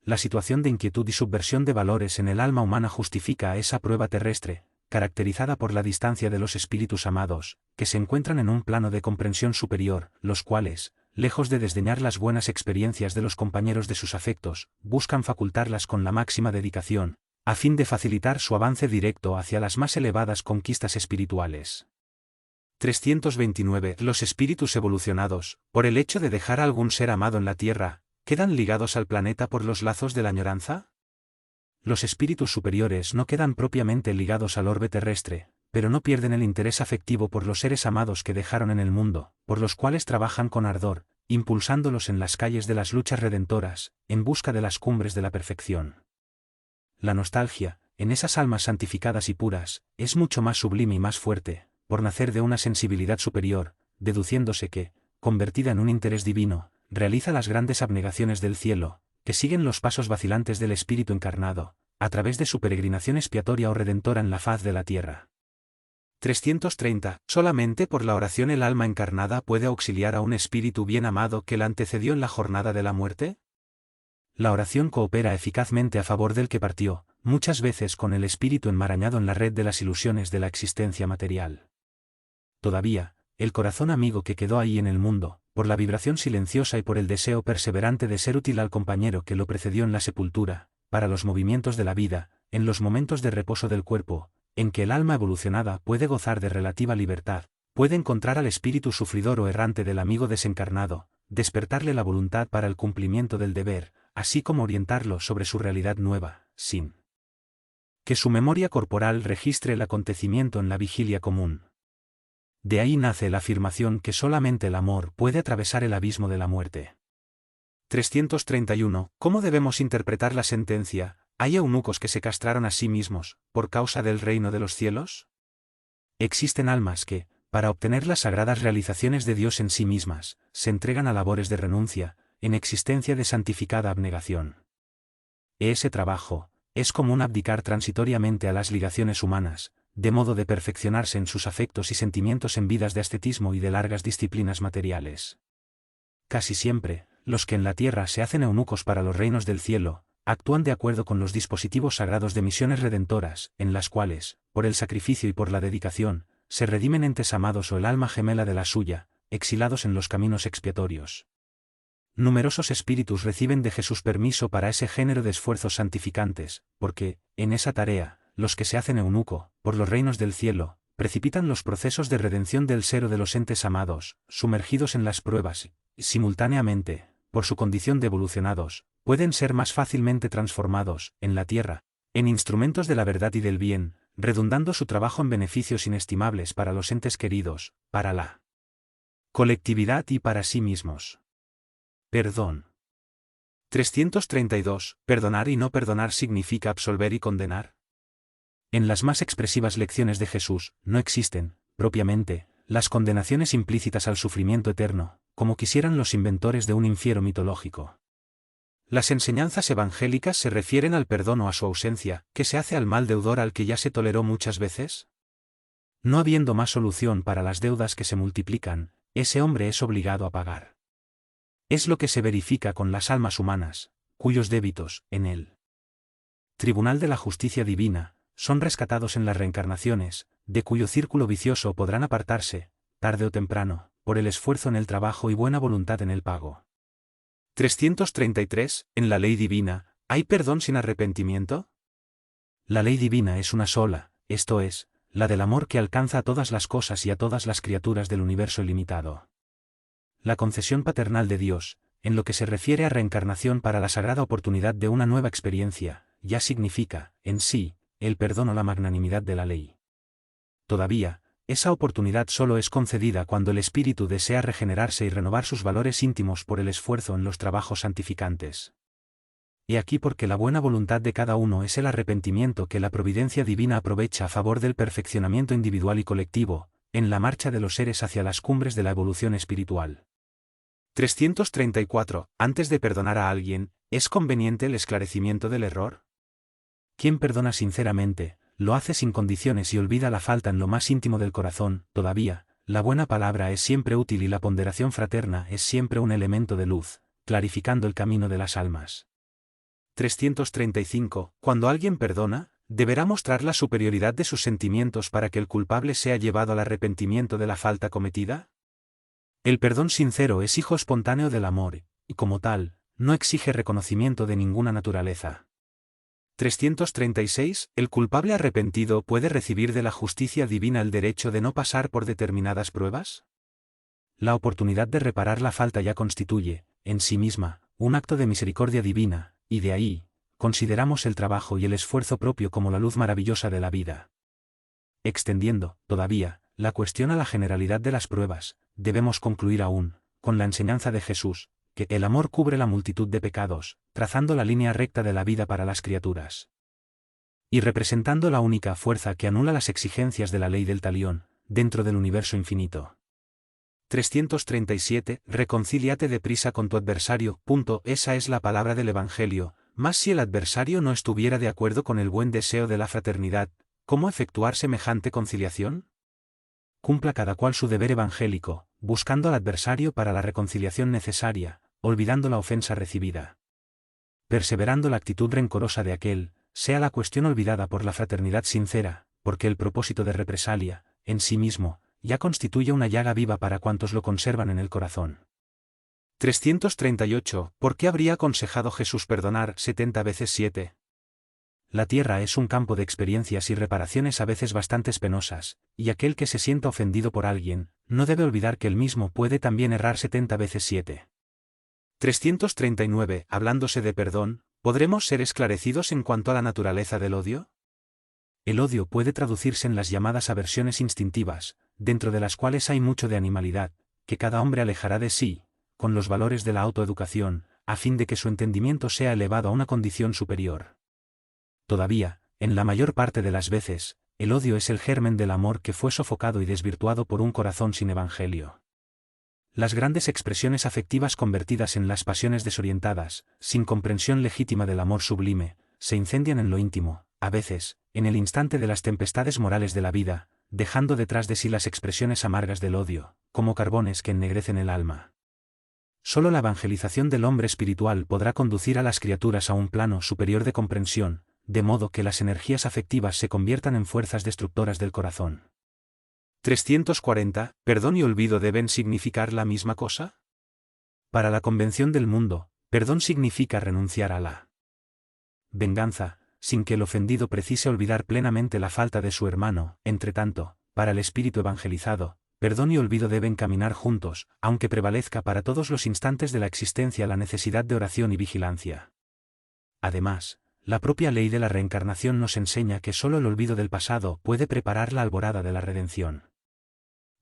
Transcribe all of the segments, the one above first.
la situación de inquietud y subversión de valores en el alma humana justifica a esa prueba terrestre, caracterizada por la distancia de los espíritus amados, que se encuentran en un plano de comprensión superior, los cuales, lejos de desdeñar las buenas experiencias de los compañeros de sus afectos, buscan facultarlas con la máxima dedicación, a fin de facilitar su avance directo hacia las más elevadas conquistas espirituales. 329. Los espíritus evolucionados, por el hecho de dejar a algún ser amado en la Tierra, ¿quedan ligados al planeta por los lazos de la añoranza? Los espíritus superiores no quedan propiamente ligados al orbe terrestre, pero no pierden el interés afectivo por los seres amados que dejaron en el mundo, por los cuales trabajan con ardor, impulsándolos en las calles de las luchas redentoras, en busca de las cumbres de la perfección. La nostalgia, en esas almas santificadas y puras, es mucho más sublime y más fuerte, por nacer de una sensibilidad superior, deduciéndose que, convertida en un interés divino, realiza las grandes abnegaciones del cielo, que siguen los pasos vacilantes del espíritu encarnado, a través de su peregrinación expiatoria o redentora en la faz de la tierra. 330. Solamente por la oración el alma encarnada puede auxiliar a un espíritu bien amado que la antecedió en la jornada de la muerte. La oración coopera eficazmente a favor del que partió, muchas veces con el espíritu enmarañado en la red de las ilusiones de la existencia material. Todavía, el corazón amigo que quedó ahí en el mundo, por la vibración silenciosa y por el deseo perseverante de ser útil al compañero que lo precedió en la sepultura, para los movimientos de la vida, en los momentos de reposo del cuerpo, en que el alma evolucionada puede gozar de relativa libertad, puede encontrar al espíritu sufridor o errante del amigo desencarnado, despertarle la voluntad para el cumplimiento del deber, así como orientarlo sobre su realidad nueva, sin que su memoria corporal registre el acontecimiento en la vigilia común. De ahí nace la afirmación que solamente el amor puede atravesar el abismo de la muerte. 331. ¿Cómo debemos interpretar la sentencia? ¿Hay eunucos que se castraron a sí mismos, por causa del reino de los cielos? Existen almas que, para obtener las sagradas realizaciones de Dios en sí mismas, se entregan a labores de renuncia, en existencia de santificada abnegación. Ese trabajo, es común abdicar transitoriamente a las ligaciones humanas, de modo de perfeccionarse en sus afectos y sentimientos en vidas de ascetismo y de largas disciplinas materiales. Casi siempre, los que en la tierra se hacen eunucos para los reinos del cielo, actúan de acuerdo con los dispositivos sagrados de misiones redentoras, en las cuales, por el sacrificio y por la dedicación, se redimen entes amados o el alma gemela de la suya, exilados en los caminos expiatorios. Numerosos espíritus reciben de Jesús permiso para ese género de esfuerzos santificantes, porque, en esa tarea, los que se hacen eunuco, por los reinos del cielo, precipitan los procesos de redención del ser o de los entes amados, sumergidos en las pruebas, y, simultáneamente, por su condición de evolucionados, pueden ser más fácilmente transformados, en la tierra, en instrumentos de la verdad y del bien, redundando su trabajo en beneficios inestimables para los entes queridos, para la colectividad y para sí mismos. Perdón. 332. ¿Perdonar y no perdonar significa absolver y condenar? En las más expresivas lecciones de Jesús, no existen, propiamente, las condenaciones implícitas al sufrimiento eterno, como quisieran los inventores de un infierno mitológico. Las enseñanzas evangélicas se refieren al perdón o a su ausencia, que se hace al mal deudor al que ya se toleró muchas veces. No habiendo más solución para las deudas que se multiplican, ese hombre es obligado a pagar. Es lo que se verifica con las almas humanas, cuyos débitos, en el tribunal de la justicia divina, son rescatados en las reencarnaciones, de cuyo círculo vicioso podrán apartarse, tarde o temprano, por el esfuerzo en el trabajo y buena voluntad en el pago. 333. ¿En la ley divina, hay perdón sin arrepentimiento? La ley divina es una sola, esto es, la del amor que alcanza a todas las cosas y a todas las criaturas del universo ilimitado. La concesión paternal de Dios, en lo que se refiere a reencarnación para la sagrada oportunidad de una nueva experiencia, ya significa, en sí, el perdón o la magnanimidad de la ley. Todavía, esa oportunidad solo es concedida cuando el espíritu desea regenerarse y renovar sus valores íntimos por el esfuerzo en los trabajos santificantes. Y aquí porque la buena voluntad de cada uno es el arrepentimiento que la providencia divina aprovecha a favor del perfeccionamiento individual y colectivo, en la marcha de los seres hacia las cumbres de la evolución espiritual. 334. Antes de perdonar a alguien, ¿es conveniente el esclarecimiento del error? Quien perdona sinceramente, lo hace sin condiciones y olvida la falta en lo más íntimo del corazón. Todavía, la buena palabra es siempre útil y la ponderación fraterna es siempre un elemento de luz, clarificando el camino de las almas. 335. Cuando alguien perdona, deberá mostrar la superioridad de sus sentimientos para que el culpable sea llevado al arrepentimiento de la falta cometida. El perdón sincero es hijo espontáneo del amor, y como tal, no exige reconocimiento de ninguna naturaleza. 336. El culpable arrepentido puede recibir de la justicia divina el derecho de no pasar por determinadas pruebas. La oportunidad de reparar la falta ya constituye, en sí misma, un acto de misericordia divina, y de ahí, consideramos el trabajo y el esfuerzo propio como la luz maravillosa de la vida. Extendiendo, todavía, la cuestión a la generalidad de las pruebas, debemos concluir aún, con la enseñanza de Jesús, que el amor cubre la multitud de pecados, trazando la línea recta de la vida para las criaturas. Y representando la única fuerza que anula las exigencias de la ley del talión, dentro del universo infinito. 337. Reconcíliate deprisa con tu adversario. Esa es la palabra del Evangelio, mas si el adversario no estuviera de acuerdo con el buen deseo de la fraternidad, ¿cómo efectuar semejante conciliación? Cumpla cada cual su deber evangélico, buscando al adversario para la reconciliación necesaria, olvidando la ofensa recibida. Perseverando la actitud rencorosa de aquel, sea la cuestión olvidada por la fraternidad sincera, porque el propósito de represalia, en sí mismo, ya constituye una llaga viva para cuantos lo conservan en el corazón. 338. ¿Por qué habría aconsejado Jesús perdonar 70 veces 7? La tierra es un campo de experiencias y reparaciones a veces bastante penosas, y aquel que se sienta ofendido por alguien, no debe olvidar que él mismo puede también errar 70 veces 7. 339. Hablándose de perdón, ¿podremos ser esclarecidos en cuanto a la naturaleza del odio? El odio puede traducirse en las llamadas aversiones instintivas, dentro de las cuales hay mucho de animalidad, que cada hombre alejará de sí, con los valores de la autoeducación, a fin de que su entendimiento sea elevado a una condición superior. Todavía, en la mayor parte de las veces, el odio es el germen del amor que fue sofocado y desvirtuado por un corazón sin evangelio. Las grandes expresiones afectivas convertidas en las pasiones desorientadas, sin comprensión legítima del amor sublime, se incendian en lo íntimo, a veces, en el instante de las tempestades morales de la vida, dejando detrás de sí las expresiones amargas del odio, como carbones que ennegrecen el alma. Solo la evangelización del hombre espiritual podrá conducir a las criaturas a un plano superior de comprensión, de modo que las energías afectivas se conviertan en fuerzas destructoras del corazón. 340. ¿Perdón y olvido deben significar la misma cosa? Para la convención del mundo, perdón significa renunciar a la venganza, sin que el ofendido precise olvidar plenamente la falta de su hermano. Entretanto, para el espíritu evangelizado, perdón y olvido deben caminar juntos, aunque prevalezca para todos los instantes de la existencia la necesidad de oración y vigilancia. Además, la propia ley de la reencarnación nos enseña que solo el olvido del pasado puede preparar la alborada de la redención.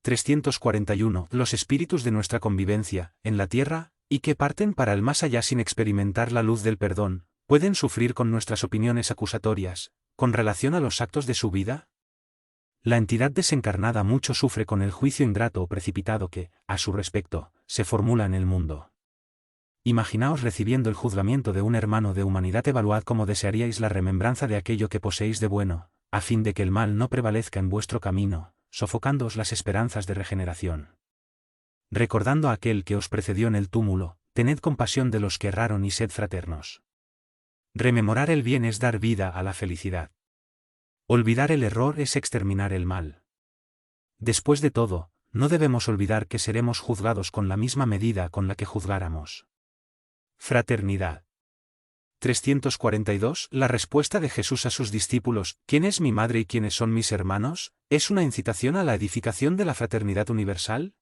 341. Los espíritus de nuestra convivencia, en la tierra, y que parten para el más allá sin experimentar la luz del perdón, ¿pueden sufrir con nuestras opiniones acusatorias, con relación a los actos de su vida? La entidad desencarnada mucho sufre con el juicio ingrato o precipitado que, a su respecto, se formula en el mundo. Imaginaos recibiendo el juzgamiento de un hermano de humanidad. Evaluad cómo desearíais la remembranza de aquello que poseéis de bueno, a fin de que el mal no prevalezca en vuestro camino, sofocándoos las esperanzas de regeneración. Recordando a aquel que os precedió en el túmulo, tened compasión de los que erraron y sed fraternos. Rememorar el bien es dar vida a la felicidad. Olvidar el error es exterminar el mal. Después de todo, no debemos olvidar que seremos juzgados con la misma medida con la que juzgáramos. Fraternidad. 342. La respuesta de Jesús a sus discípulos, ¿quién es mi madre y quiénes son mis hermanos?, ¿es una incitación a la edificación de la fraternidad universal?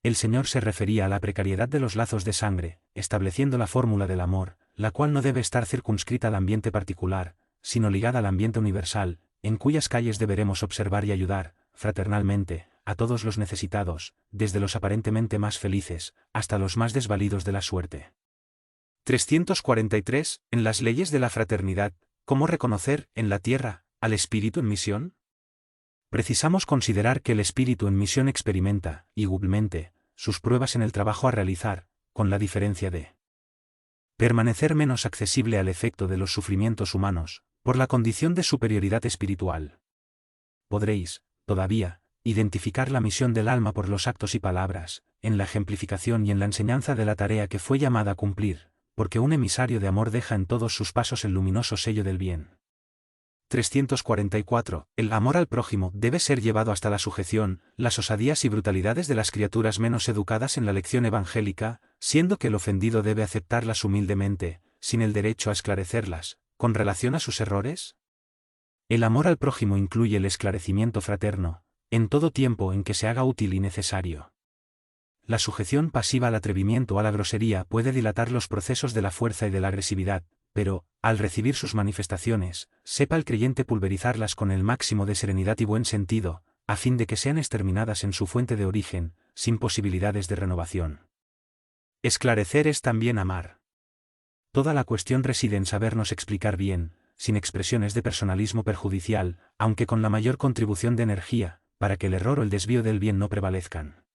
El Señor se refería a la precariedad de los lazos de sangre, estableciendo la fórmula del amor, la cual no debe estar circunscrita al ambiente particular, sino ligada al ambiente universal, en cuyas calles deberemos observar y ayudar, fraternalmente, a todos los necesitados, desde los aparentemente más felices, hasta los más desvalidos de la suerte. 343. En las leyes de la fraternidad, ¿cómo reconocer, en la tierra, al espíritu en misión? Precisamos considerar que el espíritu en misión experimenta, igualmente, sus pruebas en el trabajo a realizar, con la diferencia de permanecer menos accesible al efecto de los sufrimientos humanos, por la condición de superioridad espiritual. Podréis, todavía, identificar la misión del alma por los actos y palabras, en la ejemplificación y en la enseñanza de la tarea que fue llamada a cumplir, porque un emisario de amor deja en todos sus pasos el luminoso sello del bien. 344. El amor al prójimo debe ser llevado hasta la sujeción, las osadías y brutalidades de las criaturas menos educadas en la lección evangélica, siendo que el ofendido debe aceptarlas humildemente, sin el derecho a esclarecerlas, con relación a sus errores. El amor al prójimo incluye el esclarecimiento fraterno, en todo tiempo en que se haga útil y necesario. La sujeción pasiva al atrevimiento o a la grosería puede dilatar los procesos de la fuerza y de la agresividad, pero, al recibir sus manifestaciones, sepa el creyente pulverizarlas con el máximo de serenidad y buen sentido, a fin de que sean exterminadas en su fuente de origen, sin posibilidades de renovación. Esclarecer es también amar. Toda la cuestión reside en sabernos explicar bien, sin expresiones de personalismo perjudicial, aunque con la mayor contribución de energía, para que el error o el desvío del bien no prevalezcan.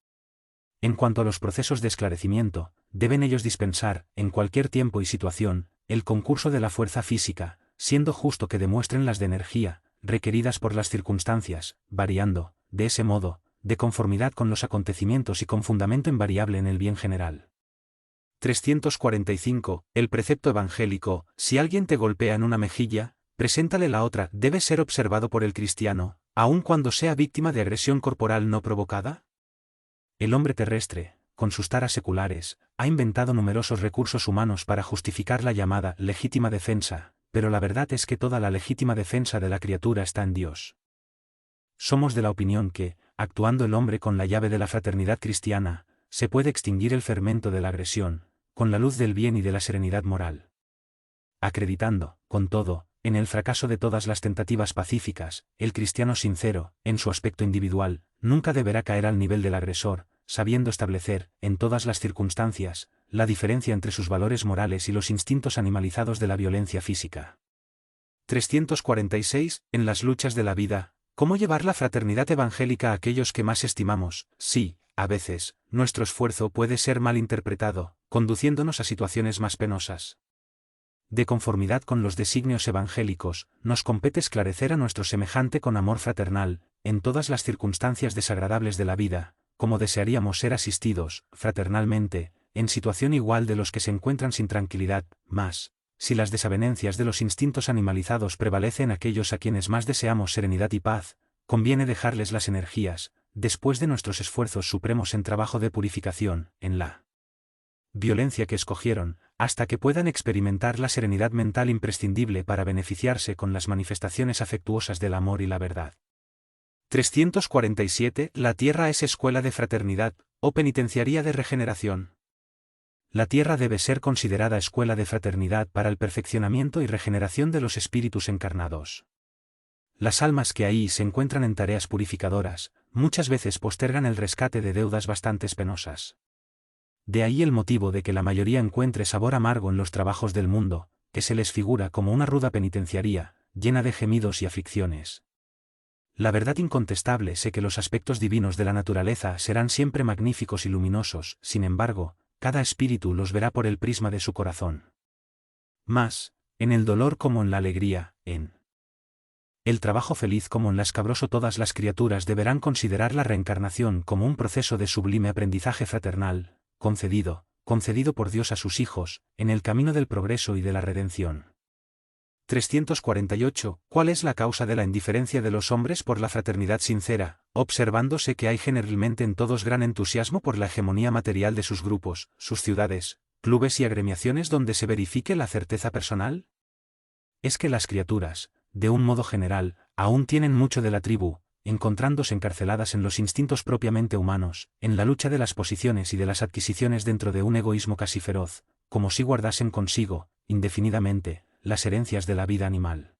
En cuanto a los procesos de esclarecimiento, deben ellos dispensar, en cualquier tiempo y situación, el concurso de la fuerza física, siendo justo que demuestren las de energía, requeridas por las circunstancias, variando, de ese modo, de conformidad con los acontecimientos y con fundamento invariable en el bien general. 345. El precepto evangélico: si alguien te golpea en una mejilla, preséntale la otra, debe ser observado por el cristiano, aun cuando sea víctima de agresión corporal no provocada. El hombre terrestre, con sus taras seculares, ha inventado numerosos recursos humanos para justificar la llamada legítima defensa, pero la verdad es que toda la legítima defensa de la criatura está en Dios. Somos de la opinión que, actuando el hombre con la llave de la fraternidad cristiana, se puede extinguir el fermento de la agresión, con la luz del bien y de la serenidad moral. Acreditando, con todo, en el fracaso de todas las tentativas pacíficas, el cristiano sincero, en su aspecto individual, nunca deberá caer al nivel del agresor, sabiendo establecer, en todas las circunstancias, la diferencia entre sus valores morales y los instintos animalizados de la violencia física. 346. En las luchas de la vida, ¿cómo llevar la fraternidad evangélica a aquellos que más estimamos? Sí, a veces, nuestro esfuerzo puede ser mal interpretado, conduciéndonos a situaciones más penosas. De conformidad con los designios evangélicos, nos compete esclarecer a nuestro semejante con amor fraternal, en todas las circunstancias desagradables de la vida, como desearíamos ser asistidos, fraternalmente, en situación igual de los que se encuentran sin tranquilidad, mas, si las desavenencias de los instintos animalizados prevalecen aquellos a quienes más deseamos serenidad y paz, conviene dejarles las energías, después de nuestros esfuerzos supremos en trabajo de purificación, en la violencia que escogieron, hasta que puedan experimentar la serenidad mental imprescindible para beneficiarse con las manifestaciones afectuosas del amor y la verdad. 347. La tierra es escuela de fraternidad, o penitenciaría de regeneración. La tierra debe ser considerada escuela de fraternidad para el perfeccionamiento y regeneración de los espíritus encarnados. Las almas que ahí se encuentran en tareas purificadoras, muchas veces postergan el rescate de deudas bastante penosas. De ahí el motivo de que la mayoría encuentre sabor amargo en los trabajos del mundo, que se les figura como una ruda penitenciaría, llena de gemidos y aflicciones. La verdad incontestable es que los aspectos divinos de la naturaleza serán siempre magníficos y luminosos, sin embargo, cada espíritu los verá por el prisma de su corazón. Mas, en el dolor como en la alegría, en el trabajo feliz como en la escabroso, todas las criaturas deberán considerar la reencarnación como un proceso de sublime aprendizaje fraternal, concedido por Dios a sus hijos, en el camino del progreso y de la redención. 348. ¿Cuál es la causa de la indiferencia de los hombres por la fraternidad sincera, observándose que hay generalmente en todos gran entusiasmo por la hegemonía material de sus grupos, sus ciudades, clubes y agremiaciones donde se verifique la certeza personal? Es que las criaturas, de un modo general, aún tienen mucho de la tribu, encontrándose encarceladas en los instintos propiamente humanos, en la lucha de las posiciones y de las adquisiciones dentro de un egoísmo casi feroz, como si guardasen consigo, indefinidamente, las herencias de la vida animal.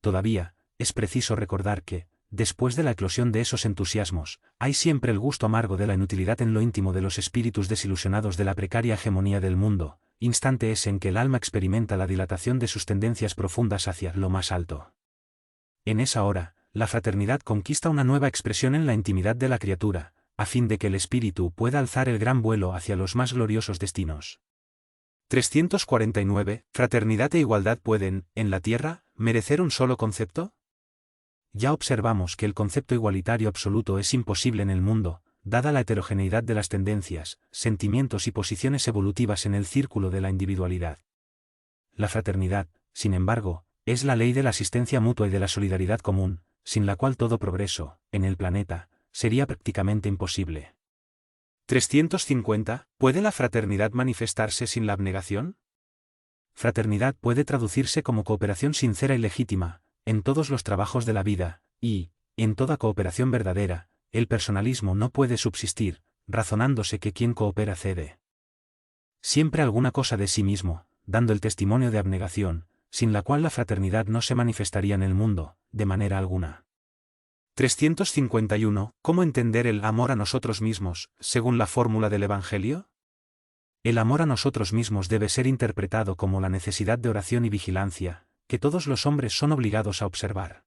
Todavía, es preciso recordar que, después de la eclosión de esos entusiasmos, hay siempre el gusto amargo de la inutilidad en lo íntimo de los espíritus desilusionados de la precaria hegemonía del mundo, instante ese en que el alma experimenta la dilatación de sus tendencias profundas hacia lo más alto. En esa hora, la fraternidad conquista una nueva expresión en la intimidad de la criatura, a fin de que el espíritu pueda alzar el gran vuelo hacia los más gloriosos destinos. 349. ¿Fraternidad e igualdad pueden, en la tierra, merecer un solo concepto? Ya observamos que el concepto igualitario absoluto es imposible en el mundo, dada la heterogeneidad de las tendencias, sentimientos y posiciones evolutivas en el círculo de la individualidad. La fraternidad, sin embargo, es la ley de la asistencia mutua y de la solidaridad común, sin la cual todo progreso, en el planeta, sería prácticamente imposible. 350. ¿Puede la fraternidad manifestarse sin la abnegación? Fraternidad puede traducirse como cooperación sincera y legítima, en todos los trabajos de la vida, y, en toda cooperación verdadera, el personalismo no puede subsistir, razonándose que quien coopera cede siempre alguna cosa de sí mismo, dando el testimonio de abnegación, sin la cual la fraternidad no se manifestaría en el mundo, de manera alguna. 351. ¿Cómo entender el amor a nosotros mismos, según la fórmula del Evangelio? El amor a nosotros mismos debe ser interpretado como la necesidad de oración y vigilancia, que todos los hombres son obligados a observar.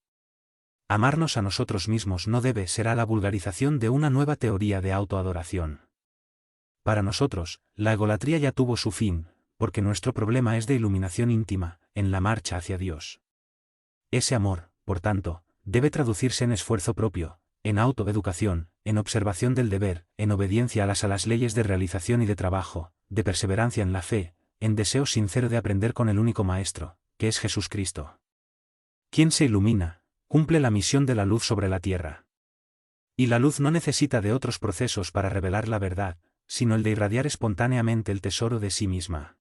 Amarnos a nosotros mismos no debe ser la vulgarización de una nueva teoría de autoadoración. Para nosotros, la egolatría ya tuvo su fin, porque nuestro problema es de iluminación íntima, en la marcha hacia Dios. Ese amor, por tanto, debe traducirse en esfuerzo propio, en autoeducación, en observación del deber, en obediencia a las leyes de realización y de trabajo, de perseverancia en la fe, en deseo sincero de aprender con el único Maestro, que es Jesucristo. Quien se ilumina, cumple la misión de la luz sobre la tierra. Y la luz no necesita de otros procesos para revelar la verdad, sino el de irradiar espontáneamente el tesoro de sí misma.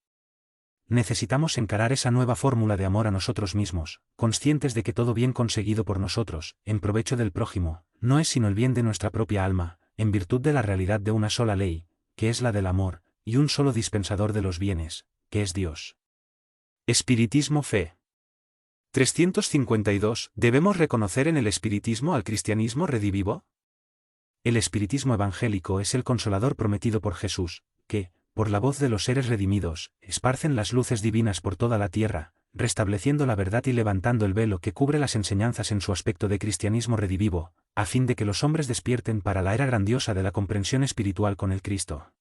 Necesitamos encarar esa nueva fórmula de amor a nosotros mismos, conscientes de que todo bien conseguido por nosotros, en provecho del prójimo, no es sino el bien de nuestra propia alma, en virtud de la realidad de una sola ley, que es la del amor, y un solo dispensador de los bienes, que es Dios. Espiritismo Fe. 352. ¿Debemos reconocer en el espiritismo al cristianismo redivivo? El espiritismo evangélico es el consolador prometido por Jesús, que, por la voz de los seres redimidos, esparcen las luces divinas por toda la tierra, restableciendo la verdad y levantando el velo que cubre las enseñanzas en su aspecto de cristianismo redivivo, a fin de que los hombres despierten para la era grandiosa de la comprensión espiritual con el Cristo.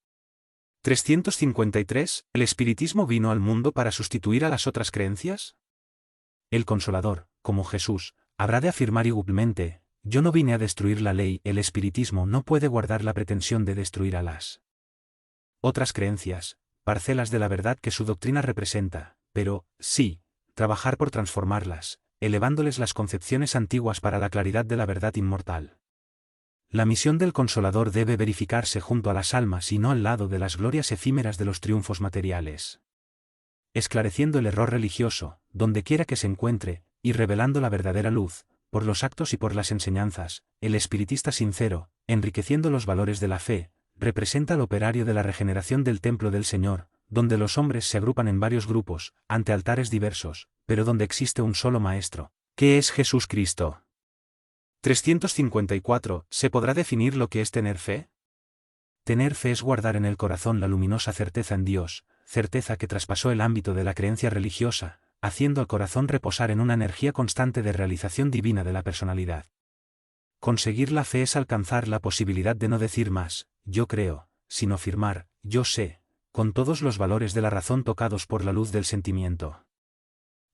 353. ¿El espiritismo vino al mundo para sustituir a las otras creencias? El Consolador, como Jesús, habrá de afirmar igualmente: yo no vine a destruir la ley. El espiritismo no puede guardar la pretensión de destruir a las otras creencias, parcelas de la verdad que su doctrina representa, pero, sí, trabajar por transformarlas, elevándoles las concepciones antiguas para la claridad de la verdad inmortal. La misión del Consolador debe verificarse junto a las almas y no al lado de las glorias efímeras de los triunfos materiales. Esclareciendo el error religioso, donde quiera que se encuentre, y revelando la verdadera luz, por los actos y por las enseñanzas, el espiritista sincero, enriqueciendo los valores de la fe, representa al operario de la regeneración del templo del Señor, donde los hombres se agrupan en varios grupos, ante altares diversos, pero donde existe un solo Maestro, que es Jesucristo. 354. ¿Se podrá definir lo que es tener fe? Tener fe es guardar en el corazón la luminosa certeza en Dios, certeza que traspasó el ámbito de la creencia religiosa, haciendo al corazón reposar en una energía constante de realización divina de la personalidad. Conseguir la fe es alcanzar la posibilidad de no decir más, yo creo, sino afirmar, yo sé, con todos los valores de la razón tocados por la luz del sentimiento.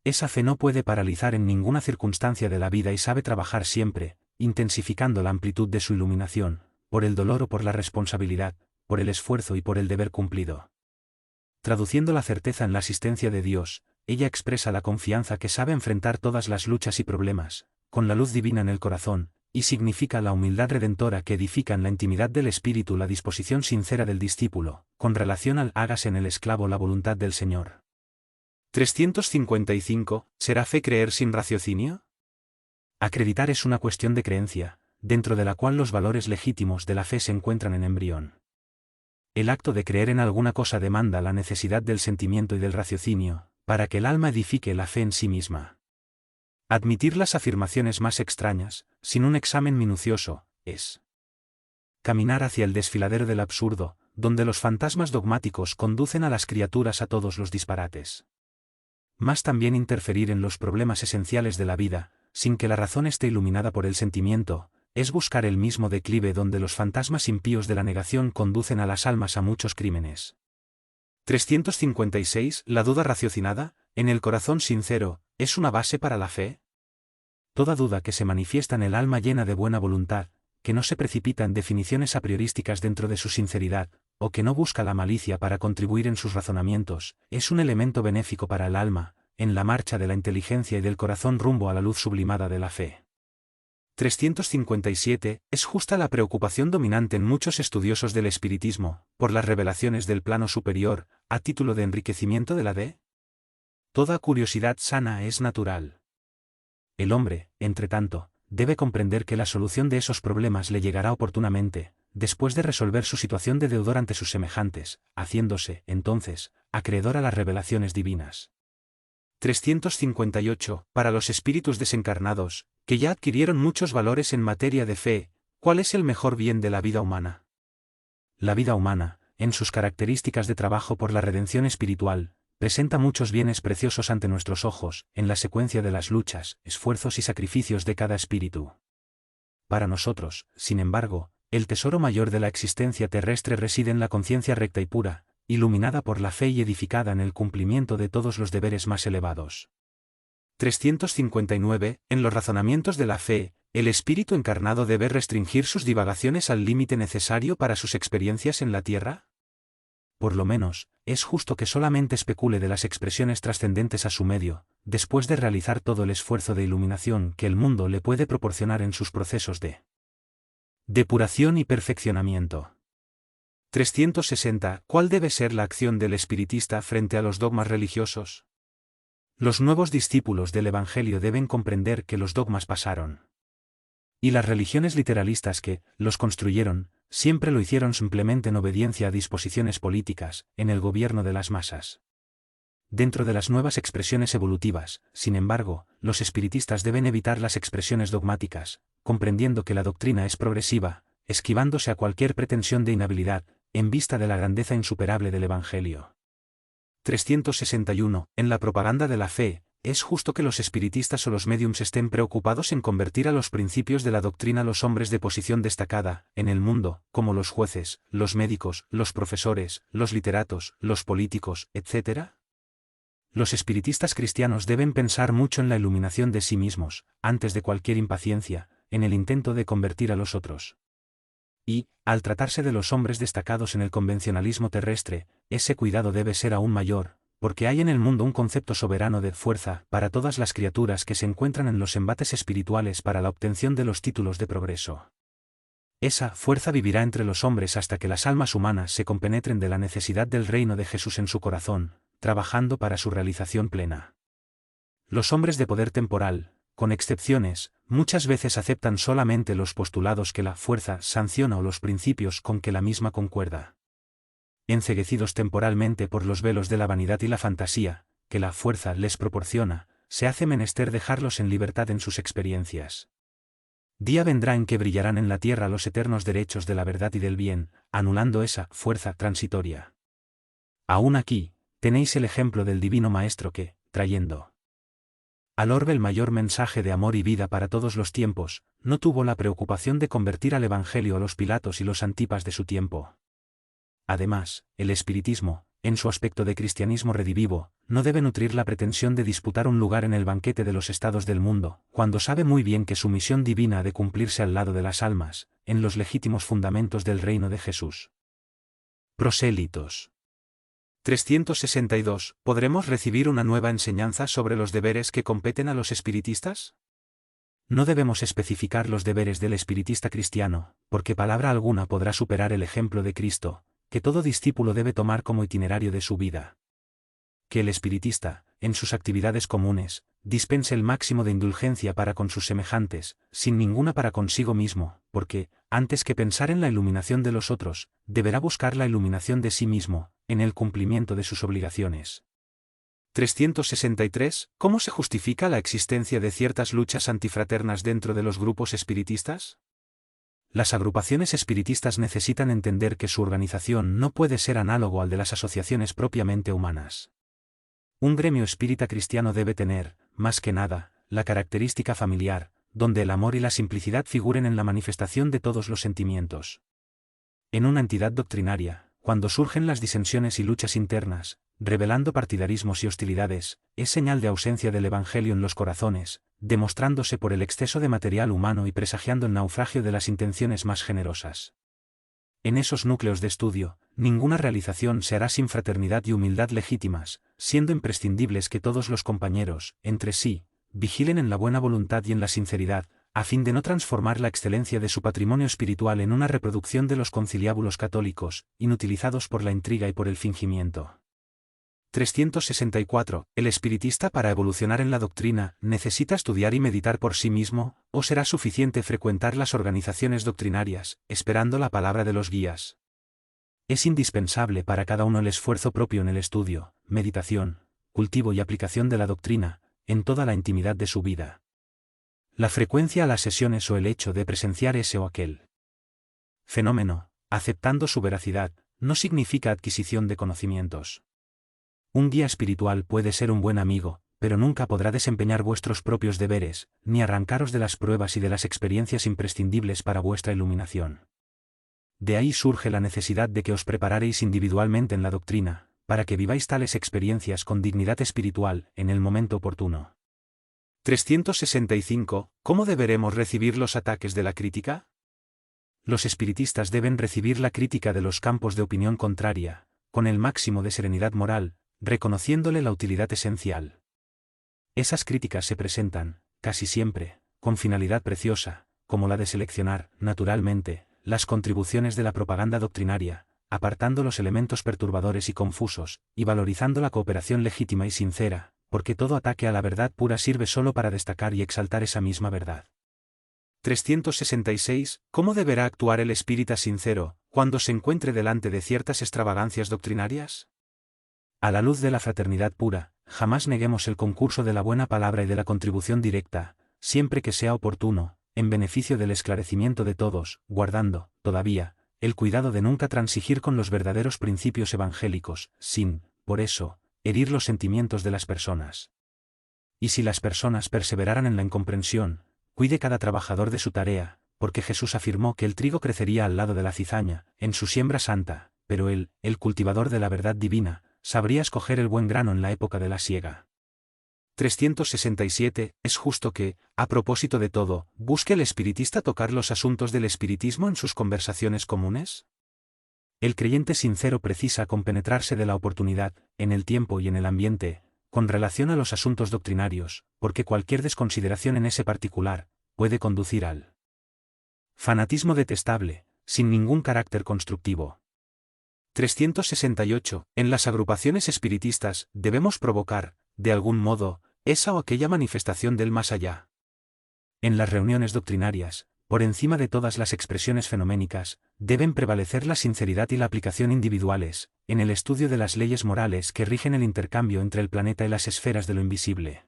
Esa fe no puede paralizar en ninguna circunstancia de la vida y sabe trabajar siempre, intensificando la amplitud de su iluminación, por el dolor o por la responsabilidad, por el esfuerzo y por el deber cumplido. Traduciendo la certeza en la asistencia de Dios, ella expresa la confianza que sabe enfrentar todas las luchas y problemas, con la luz divina en el corazón, y significa la humildad redentora que edifica en la intimidad del espíritu la disposición sincera del discípulo, con relación al hágase en el esclavo la voluntad del Señor. 355. ¿Será fe creer sin raciocinio? Acreditar es una cuestión de creencia, dentro de la cual los valores legítimos de la fe se encuentran en embrión. El acto de creer en alguna cosa demanda la necesidad del sentimiento y del raciocinio, para que el alma edifique la fe en sí misma. Admitir las afirmaciones más extrañas, sin un examen minucioso, es caminar hacia el desfiladero del absurdo, donde los fantasmas dogmáticos conducen a las criaturas a todos los disparates. Más también interferir en los problemas esenciales de la vida, sin que la razón esté iluminada por el sentimiento, es buscar el mismo declive donde los fantasmas impíos de la negación conducen a las almas a muchos crímenes. 356. ¿La duda raciocinada, en el corazón sincero, es una base para la fe? Toda duda que se manifiesta en el alma llena de buena voluntad, que no se precipita en definiciones a priorísticas dentro de su sinceridad, o que no busca la malicia para contribuir en sus razonamientos, es un elemento benéfico para el alma, en la marcha de la inteligencia y del corazón rumbo a la luz sublimada de la fe. 357. Es justa la preocupación dominante en muchos estudiosos del espiritismo, por las revelaciones del plano superior, a título de enriquecimiento de la D. Toda curiosidad sana es natural. El hombre, entre tanto, debe comprender que la solución de esos problemas le llegará oportunamente, después de resolver su situación de deudor ante sus semejantes, haciéndose, entonces, acreedor a las revelaciones divinas. 358. Para los espíritus desencarnados, que ya adquirieron muchos valores en materia de fe, ¿cuál es el mejor bien de la vida humana? La vida humana, en sus características de trabajo por la redención espiritual, presenta muchos bienes preciosos ante nuestros ojos, en la secuencia de las luchas, esfuerzos y sacrificios de cada espíritu. Para nosotros, sin embargo, el tesoro mayor de la existencia terrestre reside en la conciencia recta y pura, iluminada por la fe y edificada en el cumplimiento de todos los deberes más elevados. 359. En los razonamientos de la fe, el espíritu encarnado debe restringir sus divagaciones al límite necesario para sus experiencias en la tierra. Por lo menos, es justo que solamente especule de las expresiones trascendentes a su medio, después de realizar todo el esfuerzo de iluminación que el mundo le puede proporcionar en sus procesos de depuración y perfeccionamiento. 360. ¿Cuál debe ser la acción del espiritista frente a los dogmas religiosos? Los nuevos discípulos del Evangelio deben comprender que los dogmas pasaron. Y las religiones literalistas que los construyeron, siempre lo hicieron simplemente en obediencia a disposiciones políticas, en el gobierno de las masas. Dentro de las nuevas expresiones evolutivas, sin embargo, los espiritistas deben evitar las expresiones dogmáticas, comprendiendo que la doctrina es progresiva, esquivándose a cualquier pretensión de inhabilidad, en vista de la grandeza insuperable del Evangelio. 361. En la propaganda de la fe, es justo que los espiritistas o los médiums estén preocupados en convertir a los principios de la doctrina los hombres de posición destacada, en el mundo, como los jueces, los médicos, los profesores, los literatos, los políticos, etc. Los espiritistas cristianos deben pensar mucho en la iluminación de sí mismos, antes de cualquier impaciencia, en el intento de convertir a los otros. Y, al tratarse de los hombres destacados en el convencionalismo terrestre, ese cuidado debe ser aún mayor, porque hay en el mundo un concepto soberano de fuerza para todas las criaturas que se encuentran en los embates espirituales para la obtención de los títulos de progreso. Esa fuerza vivirá entre los hombres hasta que las almas humanas se compenetren de la necesidad del reino de Jesús en su corazón, trabajando para su realización plena. Los hombres de poder temporal, con excepciones, muchas veces aceptan solamente los postulados que la fuerza sanciona o los principios con que la misma concuerda. Enceguecidos temporalmente por los velos de la vanidad y la fantasía, que la fuerza les proporciona, se hace menester dejarlos en libertad en sus experiencias. Día vendrá en que brillarán en la tierra los eternos derechos de la verdad y del bien, anulando esa fuerza transitoria. Aún aquí, tenéis el ejemplo del Divino Maestro que, trayendo al orbe el mayor mensaje de amor y vida para todos los tiempos, no tuvo la preocupación de convertir al Evangelio a los Pilatos y los Antipas de su tiempo. Además, el espiritismo, en su aspecto de cristianismo redivivo, no debe nutrir la pretensión de disputar un lugar en el banquete de los estados del mundo, cuando sabe muy bien que su misión divina ha de cumplirse al lado de las almas, en los legítimos fundamentos del reino de Jesús. Prosélitos. 362. ¿Podremos recibir una nueva enseñanza sobre los deberes que competen a los espiritistas? No debemos especificar los deberes del espiritista cristiano, porque palabra alguna podrá superar el ejemplo de Cristo, que todo discípulo debe tomar como itinerario de su vida. Que el espiritista, en sus actividades comunes, dispense el máximo de indulgencia para con sus semejantes, sin ninguna para consigo mismo, porque, antes que pensar en la iluminación de los otros, deberá buscar la iluminación de sí mismo, en el cumplimiento de sus obligaciones. 363. ¿Cómo se justifica la existencia de ciertas luchas antifraternas dentro de los grupos espiritistas? Las agrupaciones espiritistas necesitan entender que su organización no puede ser análogo al de las asociaciones propiamente humanas. Un gremio espírita cristiano debe tener, más que nada, la característica familiar, donde el amor y la simplicidad figuren en la manifestación de todos los sentimientos. En una entidad doctrinaria, cuando surgen las disensiones y luchas internas, revelando partidarismos y hostilidades, es señal de ausencia del Evangelio en los corazones, demostrándose por el exceso de material humano y presagiando el naufragio de las intenciones más generosas. En esos núcleos de estudio, ninguna realización se hará sin fraternidad y humildad legítimas, siendo imprescindibles que todos los compañeros, entre sí, vigilen en la buena voluntad y en la sinceridad, a fin de no transformar la excelencia de su patrimonio espiritual en una reproducción de los conciliábulos católicos, inutilizados por la intriga y por el fingimiento. 364. ¿El espiritista para evolucionar en la doctrina necesita estudiar y meditar por sí mismo, o será suficiente frecuentar las organizaciones doctrinarias, esperando la palabra de los guías? Es indispensable para cada uno el esfuerzo propio en el estudio, meditación, cultivo y aplicación de la doctrina, en toda la intimidad de su vida. La frecuencia a las sesiones o el hecho de presenciar ese o aquel fenómeno, aceptando su veracidad, no significa adquisición de conocimientos. Un guía espiritual puede ser un buen amigo, pero nunca podrá desempeñar vuestros propios deberes, ni arrancaros de las pruebas y de las experiencias imprescindibles para vuestra iluminación. De ahí surge la necesidad de que os prepararéis individualmente en la doctrina, para que viváis tales experiencias con dignidad espiritual, en el momento oportuno. 365. ¿Cómo deberemos recibir los ataques de la crítica? Los espiritistas deben recibir la crítica de los campos de opinión contraria, con el máximo de serenidad moral, reconociéndole la utilidad esencial. Esas críticas se presentan, casi siempre, con finalidad preciosa, como la de seleccionar, naturalmente, las contribuciones de la propaganda doctrinaria, apartando los elementos perturbadores y confusos, y valorizando la cooperación legítima y sincera, porque todo ataque a la verdad pura sirve solo para destacar y exaltar esa misma verdad. 366. ¿Cómo deberá actuar el espírita sincero, cuando se encuentre delante de ciertas extravagancias doctrinarias? A la luz de la fraternidad pura, jamás neguemos el concurso de la buena palabra y de la contribución directa, siempre que sea oportuno, en beneficio del esclarecimiento de todos, guardando, todavía, el cuidado de nunca transigir con los verdaderos principios evangélicos, sin, por eso, herir los sentimientos de las personas. Y si las personas perseveraran en la incomprensión, cuide cada trabajador de su tarea, porque Jesús afirmó que el trigo crecería al lado de la cizaña, en su siembra santa, pero él, el cultivador de la verdad divina, sabría escoger el buen grano en la época de la siega. 367. Es justo que, a propósito de todo, busque el espiritista tocar los asuntos del espiritismo en sus conversaciones comunes. El creyente sincero precisa compenetrarse de la oportunidad, en el tiempo y en el ambiente, con relación a los asuntos doctrinarios, porque cualquier desconsideración en ese particular, puede conducir al fanatismo detestable, sin ningún carácter constructivo. 368. En las agrupaciones espiritistas, debemos provocar, de algún modo, esa o aquella manifestación del más allá. En las reuniones doctrinarias, por encima de todas las expresiones fenoménicas, deben prevalecer la sinceridad y la aplicación individuales, en el estudio de las leyes morales que rigen el intercambio entre el planeta y las esferas de lo invisible.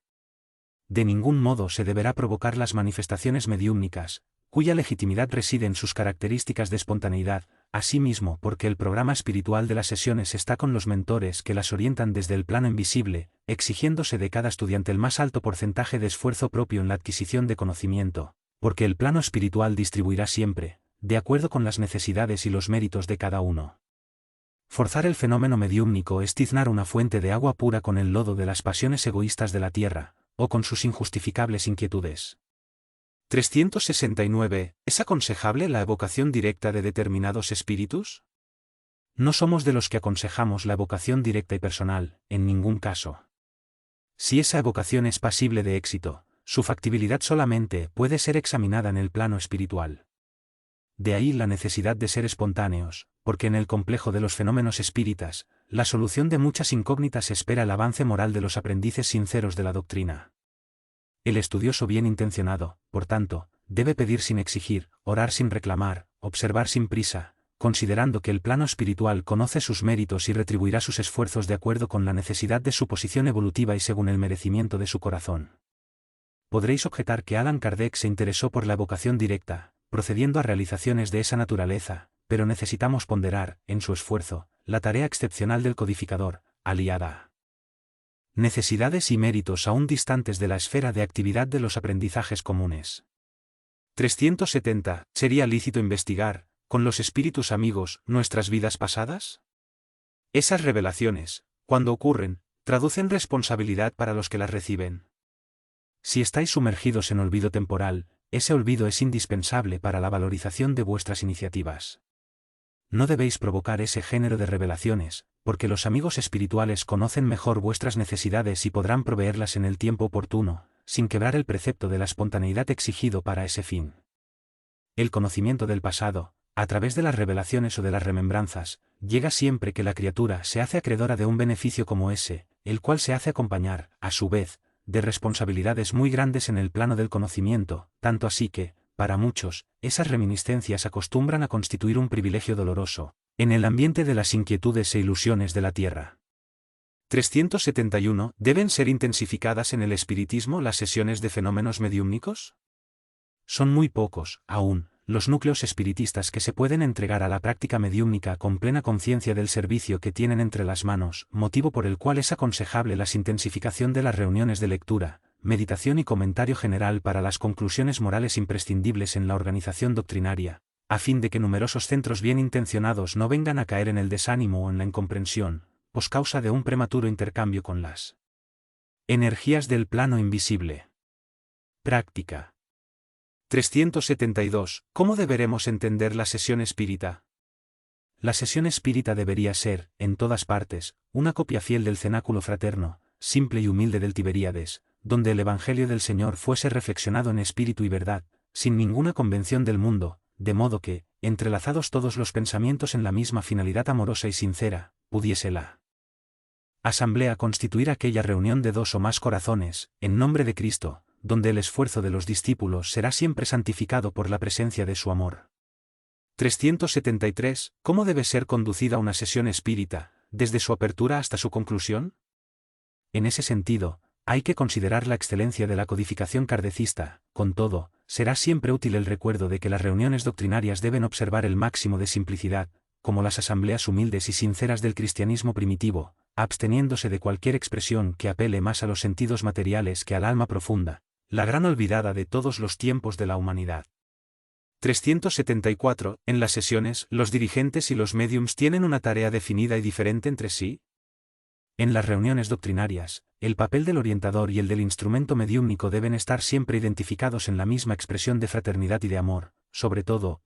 De ningún modo se deberá provocar las manifestaciones mediúmnicas, cuya legitimidad reside en sus características de espontaneidad, asimismo porque el programa espiritual de las sesiones está con los mentores que las orientan desde el plano invisible, exigiéndose de cada estudiante el más alto porcentaje de esfuerzo propio en la adquisición de conocimiento, porque el plano espiritual distribuirá siempre, de acuerdo con las necesidades y los méritos de cada uno. Forzar el fenómeno mediúmnico es tiznar una fuente de agua pura con el lodo de las pasiones egoístas de la tierra, o con sus injustificables inquietudes. 369. ¿Es aconsejable la evocación directa de determinados espíritus? No somos de los que aconsejamos la evocación directa y personal, en ningún caso. Si esa evocación es pasible de éxito, su factibilidad solamente puede ser examinada en el plano espiritual. De ahí la necesidad de ser espontáneos, porque en el complejo de los fenómenos espíritas, la solución de muchas incógnitas espera el avance moral de los aprendices sinceros de la doctrina. El estudioso bien intencionado, por tanto, debe pedir sin exigir, orar sin reclamar, observar sin prisa, considerando que el plano espiritual conoce sus méritos y retribuirá sus esfuerzos de acuerdo con la necesidad de su posición evolutiva y según el merecimiento de su corazón. Podréis objetar que Allan Kardec se interesó por la evocación directa, procediendo a realizaciones de esa naturaleza, pero necesitamos ponderar, en su esfuerzo, la tarea excepcional del codificador, aliada a necesidades y méritos aún distantes de la esfera de actividad de los aprendizajes comunes. 370. ¿Sería lícito investigar, con los espíritus amigos, nuestras vidas pasadas? Esas revelaciones, Cuando ocurren, traducen responsabilidad para los que las reciben. Si estáis sumergidos en olvido temporal, ese olvido es indispensable para la valorización de vuestras iniciativas. No debéis provocar ese género de revelaciones, porque los amigos espirituales conocen mejor vuestras necesidades y podrán proveerlas en el tiempo oportuno, sin quebrar el precepto de la espontaneidad exigido para ese fin. El conocimiento del pasado, a través de las revelaciones o de las remembranzas, llega siempre que la criatura se hace acreedora de un beneficio como ese, el cual se hace acompañar, a su vez, de responsabilidades muy grandes en el plano del conocimiento, tanto así que, para muchos, esas reminiscencias acostumbran a constituir un privilegio doloroso, en el ambiente de las inquietudes e ilusiones de la tierra. 371. ¿Deben ser intensificadas en el espiritismo las sesiones de fenómenos mediúmnicos? Son muy pocos, aún, los núcleos espiritistas que se pueden entregar a la práctica mediúmnica con plena conciencia del servicio que tienen entre las manos, motivo por el cual es aconsejable la intensificación de las reuniones de lectura, meditación y comentario general para las conclusiones morales imprescindibles en la organización doctrinaria, a fin de que numerosos centros bien intencionados no vengan a caer en el desánimo o en la incomprensión, por causa de un prematuro intercambio con las energías del plano invisible. Práctica. 372. ¿Cómo deberemos entender la sesión espírita? La sesión espírita debería ser, en todas partes, una copia fiel del cenáculo fraterno, simple y humilde del Tiberíades, donde el Evangelio del Señor fuese reflexionado en espíritu y verdad, sin ninguna convención del mundo, de modo que, entrelazados todos los pensamientos en la misma finalidad amorosa y sincera, pudiese la asamblea constituir aquella reunión de dos o más corazones, en nombre de Cristo, donde el esfuerzo de los discípulos será siempre santificado por la presencia de su amor. 373. ¿Cómo debe ser conducida una sesión espírita, desde su apertura hasta su conclusión? En ese sentido, hay que considerar la excelencia de la codificación kardecista. Con todo, será siempre útil el recuerdo de que las reuniones doctrinarias deben observar el máximo de simplicidad, como las asambleas humildes y sinceras del cristianismo primitivo, absteniéndose de cualquier expresión que apele más a los sentidos materiales que al alma profunda, la gran olvidada de todos los tiempos de la humanidad. 374. ¿En las sesiones, los dirigentes y los médiums tienen una tarea definida y diferente entre sí? En las reuniones doctrinarias, el papel del orientador y el del instrumento mediúmnico deben estar siempre identificados en la misma expresión de fraternidad y de amor. Sobre todo,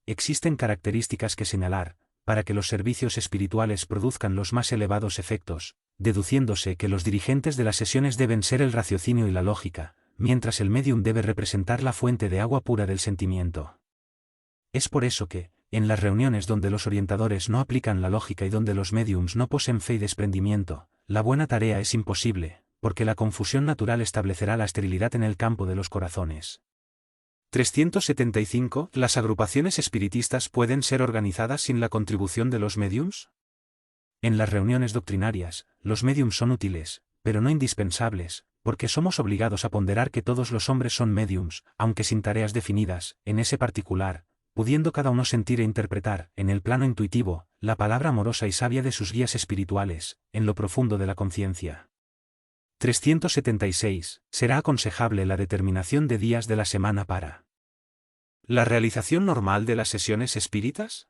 existen características que señalar, para que los servicios espirituales produzcan los más elevados efectos, deduciéndose que los dirigentes de las sesiones deben ser el raciocinio y la lógica, mientras el médium debe representar la fuente de agua pura del sentimiento. Es por eso que, en las reuniones donde los orientadores no aplican la lógica y donde los médiums no poseen fe y desprendimiento, la buena tarea es imposible, porque la confusión natural establecerá la esterilidad en el campo de los corazones. 375. ¿Las agrupaciones espiritistas pueden ser organizadas sin la contribución de los médiums? En las reuniones doctrinarias, los médiums son útiles, pero no indispensables, porque somos obligados a ponderar que todos los hombres son médiums, aunque sin tareas definidas, en ese particular, pudiendo cada uno sentir e interpretar, en el plano intuitivo, la palabra amorosa y sabia de sus guías espirituales, en lo profundo de la conciencia. 376. ¿Será aconsejable la determinación de días de la semana para la realización normal de las sesiones espíritas?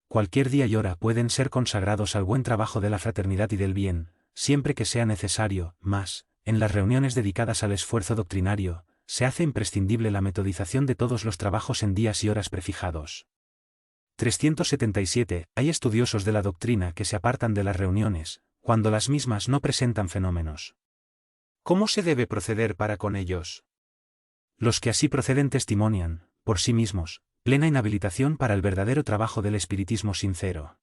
Cualquier día y hora pueden ser consagrados al buen trabajo de la fraternidad y del bien, siempre que sea necesario, en las reuniones dedicadas al esfuerzo doctrinario, se hace imprescindible la metodización de todos los trabajos en días y horas prefijados. 377. Hay estudiosos de la doctrina que se apartan de las reuniones, cuando las mismas no presentan fenómenos. ¿Cómo se debe proceder para con ellos? Los que así proceden testimonian, por sí mismos, plena inhabilitación para el verdadero trabajo del espiritismo sincero.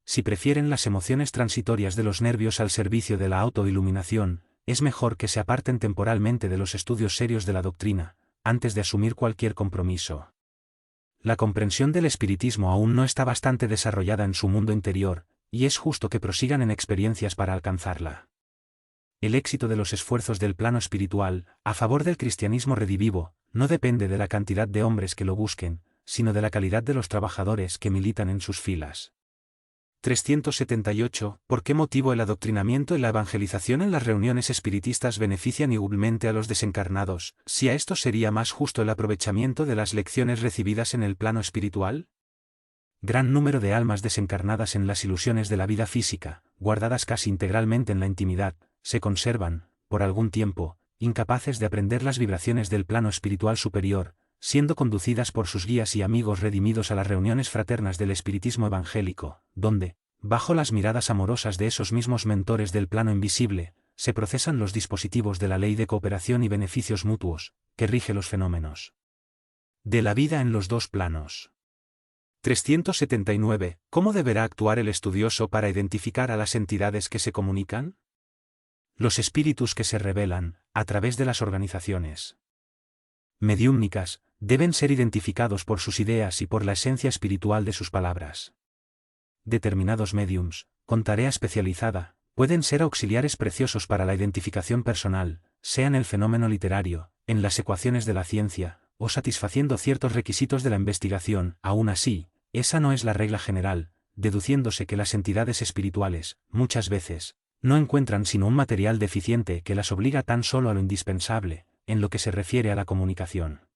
Si prefieren las emociones transitorias de los nervios al servicio de la autoiluminación, es mejor que se aparten temporalmente de los estudios serios de la doctrina, antes de asumir cualquier compromiso. La comprensión del espiritismo aún no está bastante desarrollada en su mundo interior, y es justo que prosigan en experiencias para alcanzarla. El éxito de los esfuerzos del plano espiritual, a favor del cristianismo redivivo, no depende de la cantidad de hombres que lo busquen, sino de la calidad de los trabajadores que militan en sus filas. 378. ¿Por qué motivo el adoctrinamiento y la evangelización en las reuniones espiritistas benefician igualmente a los desencarnados, si a esto sería más justo el aprovechamiento de las lecciones recibidas en el plano espiritual? Gran número de almas desencarnadas en las ilusiones de la vida física, guardadas casi integralmente en la intimidad, se conservan, por algún tiempo, incapaces de aprender las vibraciones del plano espiritual superior, siendo conducidas por sus guías y amigos redimidos a las reuniones fraternas del espiritismo evangélico, donde, bajo las miradas amorosas de esos mismos mentores del plano invisible, se procesan los dispositivos de la ley de cooperación y beneficios mutuos, que rige los fenómenos de la vida en los dos planos. 379. ¿Cómo deberá actuar el estudioso para identificar a las entidades que se comunican? Los espíritus que se revelan, a través de las organizaciones mediúmnicas, deben ser identificados por sus ideas y por la esencia espiritual de sus palabras. Determinados médiums, con tarea especializada, pueden ser auxiliares preciosos para la identificación personal, sea en el fenómeno literario, en las ecuaciones de la ciencia, o satisfaciendo ciertos requisitos de la investigación. Aún así, esa no es la regla general, deduciéndose que las entidades espirituales, muchas veces, no encuentran sino un material deficiente que las obliga tan solo a lo indispensable, en lo que se refiere a la comunicación.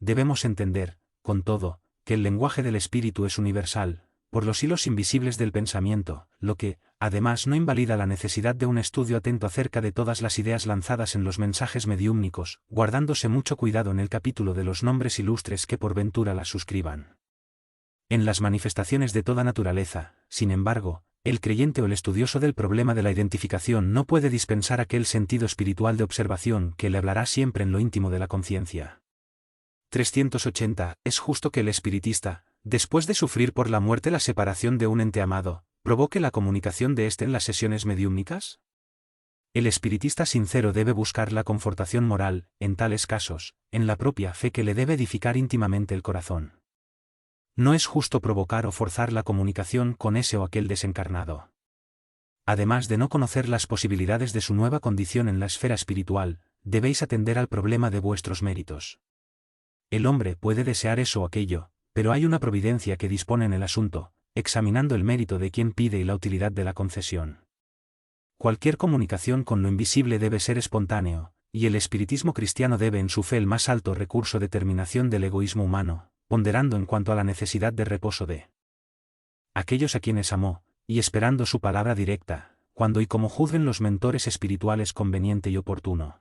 Debemos entender, con todo, que el lenguaje del espíritu es universal, por los hilos invisibles del pensamiento, lo que, además, no invalida la necesidad de un estudio atento acerca de todas las ideas lanzadas en los mensajes mediúmnicos, guardándose mucho cuidado en el capítulo de los nombres ilustres que por ventura las suscriban. En las manifestaciones de toda naturaleza, sin embargo, el creyente o el estudioso del problema de la identificación no puede dispensar aquel sentido espiritual de observación que le hablará siempre en lo íntimo de la conciencia. 380. ¿Es justo que el espiritista, después de sufrir por la muerte la separación de un ente amado, provoque la comunicación de éste en las sesiones mediúmnicas? El espiritista sincero debe buscar la confortación moral, en tales casos, en la propia fe que le debe edificar íntimamente el corazón. No es justo provocar o forzar la comunicación con ese o aquel desencarnado. Además de no conocer las posibilidades de su nueva condición en la esfera espiritual, debéis atender al problema de vuestros méritos. El hombre puede desear eso o aquello, pero hay una providencia que dispone en el asunto, examinando el mérito de quien pide y la utilidad de la concesión. Cualquier comunicación con lo invisible debe ser espontáneo, y el espiritismo cristiano debe en su fe el más alto recurso de terminación del egoísmo humano, ponderando en cuanto a la necesidad de reposo de aquellos a quienes amó, y esperando su palabra directa, cuando y como juzguen los mentores espirituales conveniente y oportuno.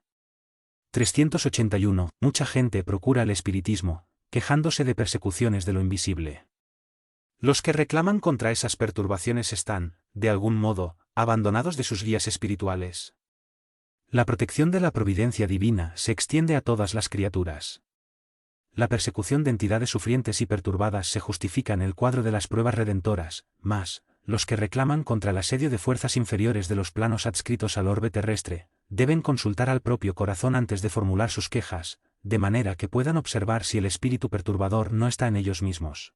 381. Mucha gente procura el espiritismo, quejándose de persecuciones de lo invisible. Los que reclaman contra esas perturbaciones están, de algún modo, abandonados de sus guías espirituales. La protección de la providencia divina se extiende a todas las criaturas. La persecución de entidades sufrientes y perturbadas se justifica en el cuadro de las pruebas redentoras, mas, los que reclaman contra el asedio de fuerzas inferiores de los planos adscritos al orbe terrestre, deben consultar al propio corazón antes de formular sus quejas, de manera que puedan observar si el espíritu perturbador no está en ellos mismos.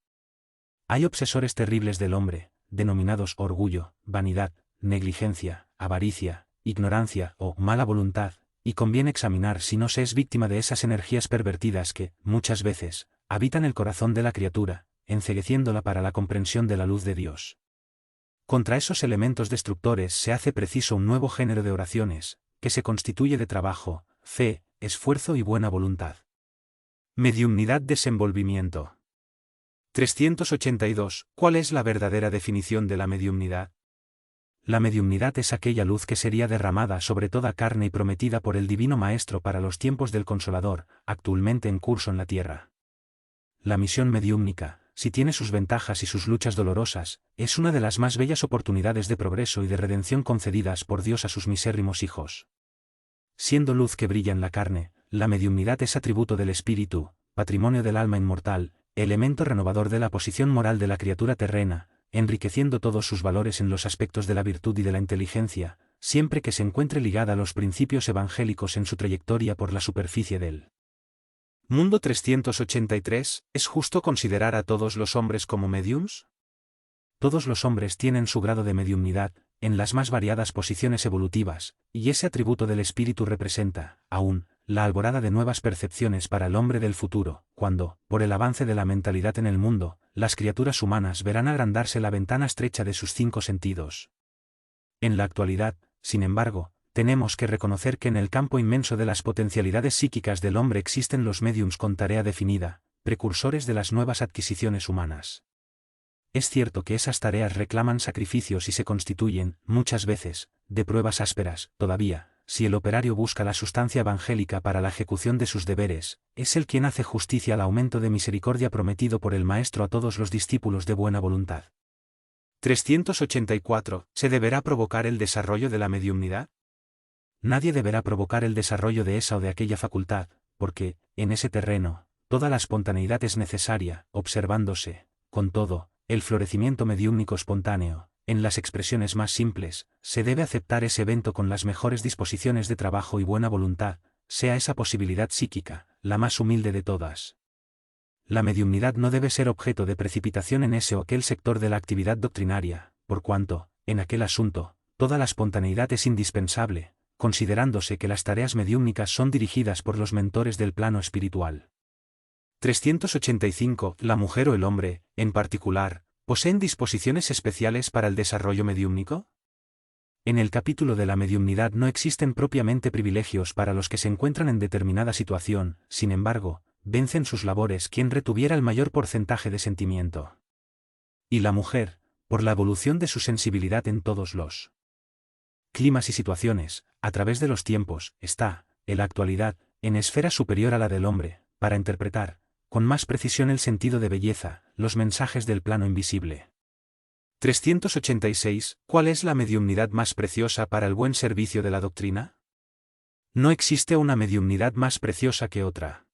Hay obsesores terribles del hombre, denominados orgullo, vanidad, negligencia, avaricia, ignorancia o mala voluntad, y conviene examinar si no se es víctima de esas energías pervertidas que, muchas veces, habitan el corazón de la criatura, encegueciéndola para la comprensión de la luz de Dios. Contra esos elementos destructores se hace preciso un nuevo género de oraciones, que se constituye de trabajo, fe, esfuerzo y buena voluntad. Mediumnidad desenvolvimiento. 382. ¿Cuál es la verdadera definición de la mediumnidad? La mediumnidad es aquella luz que sería derramada sobre toda carne y prometida por el Divino Maestro para los tiempos del Consolador, actualmente en curso en la tierra. La misión mediúmnica, si tiene sus ventajas y sus luchas dolorosas, es una de las más bellas oportunidades de progreso y de redención concedidas por Dios a sus misérrimos hijos. Siendo luz que brilla en la carne, la mediumnidad es atributo del espíritu, patrimonio del alma inmortal, elemento renovador de la posición moral de la criatura terrena, enriqueciendo todos sus valores en los aspectos de la virtud y de la inteligencia, siempre que se encuentre ligada a los principios evangélicos en su trayectoria por la superficie del mundo. 383. ¿Es justo considerar a todos los hombres como mediums? Todos los hombres tienen su grado de mediumnidad, en las más variadas posiciones evolutivas, y ese atributo del espíritu representa, aún, la alborada de nuevas percepciones para el hombre del futuro, cuando, por el avance de la mentalidad en el mundo, las criaturas humanas verán agrandarse la ventana estrecha de sus 5 sentidos. En la actualidad, sin embargo, tenemos que reconocer que en el campo inmenso de las potencialidades psíquicas del hombre existen los médiums con tarea definida, precursores de las nuevas adquisiciones humanas. Es cierto que esas tareas reclaman sacrificios y se constituyen, muchas veces, de pruebas ásperas. Todavía, si el operario busca la sustancia evangélica para la ejecución de sus deberes, es él quien hace justicia al aumento de misericordia prometido por el Maestro a todos los discípulos de buena voluntad. 384. ¿Se deberá provocar el desarrollo de la mediumnidad? Nadie deberá provocar el desarrollo de esa o de aquella facultad, porque, en ese terreno, toda la espontaneidad es necesaria, observándose, con todo, el florecimiento mediúmnico espontáneo. En las expresiones más simples, se debe aceptar ese evento con las mejores disposiciones de trabajo y buena voluntad, sea esa posibilidad psíquica, la más humilde de todas. La mediumnidad no debe ser objeto de precipitación en ese o aquel sector de la actividad doctrinaria, por cuanto, en aquel asunto, toda la espontaneidad es indispensable, considerándose que las tareas mediúmnicas son dirigidas por los mentores del plano espiritual. 385. La mujer o el hombre, en particular, ¿poseen disposiciones especiales para el desarrollo mediúmnico? En el capítulo de la mediumnidad no existen propiamente privilegios para los que se encuentran en determinada situación, sin embargo, vencen sus labores quien retuviera el mayor porcentaje de sentimiento. Y la mujer, por la evolución de su sensibilidad en todos los climas y situaciones, a través de los tiempos, está, en la actualidad, en esfera superior a la del hombre, para interpretar, con más precisión el sentido de belleza, los mensajes del plano invisible. 386. ¿Cuál es la mediumnidad más preciosa para el buen servicio de la doctrina? No existe una mediumnidad más preciosa que otra.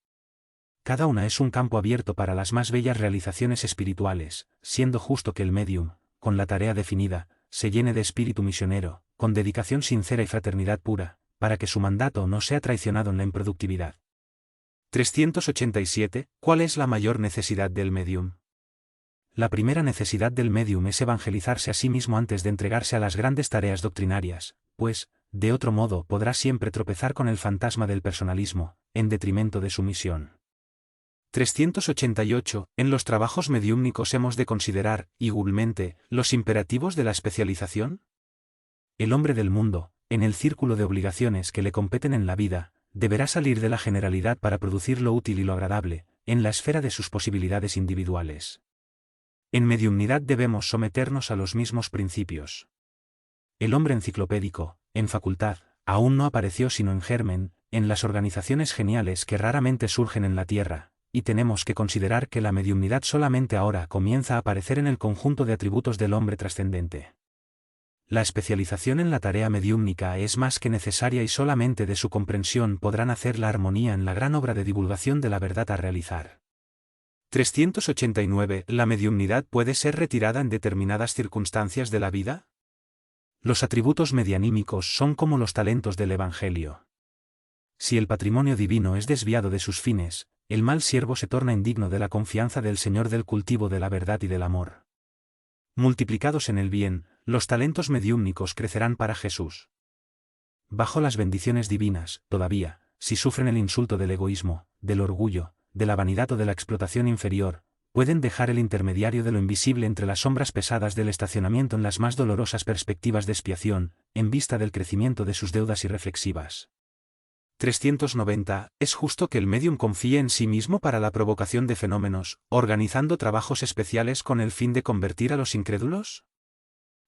Cada una es un campo abierto para las más bellas realizaciones espirituales, siendo justo que el medium, con la tarea definida, se llene de espíritu misionero, con dedicación sincera y fraternidad pura, para que su mandato no sea traicionado en la improductividad. 387. ¿Cuál es la mayor necesidad del medium? La primera necesidad del medium es evangelizarse a sí mismo antes de entregarse a las grandes tareas doctrinarias, pues, de otro modo podrá siempre tropezar con el fantasma del personalismo, en detrimento de su misión. 388. En los trabajos mediúmnicos hemos de considerar, igualmente, los imperativos de la especialización. El hombre del mundo, en el círculo de obligaciones que le competen en la vida, deberá salir de la generalidad para producir lo útil y lo agradable, en la esfera de sus posibilidades individuales. En mediumnidad debemos someternos a los mismos principios. El hombre enciclopédico, en facultad, aún no apareció sino en germen, en las organizaciones geniales que raramente surgen en la tierra, y tenemos que considerar que la mediumnidad solamente ahora comienza a aparecer en el conjunto de atributos del hombre trascendente. La especialización en la tarea mediúmnica es más que necesaria y solamente de su comprensión podrán hacer la armonía en la gran obra de divulgación de la verdad a realizar. 389. ¿La mediumnidad puede ser retirada en determinadas circunstancias de la vida? Los atributos medianímicos son como los talentos del Evangelio. Si el patrimonio divino es desviado de sus fines, el mal siervo se torna indigno de la confianza del Señor del cultivo de la verdad y del amor. Multiplicados en el bien, los talentos mediúmnicos crecerán para Jesús. Bajo las bendiciones divinas, todavía, si sufren el insulto del egoísmo, del orgullo, de la vanidad o de la explotación inferior, pueden dejar el intermediario de lo invisible entre las sombras pesadas del estacionamiento en las más dolorosas perspectivas de expiación, en vista del crecimiento de sus deudas irreflexivas. 390. ¿Es justo que el médium confíe en sí mismo para la provocación de fenómenos, organizando trabajos especiales con el fin de convertir a los incrédulos?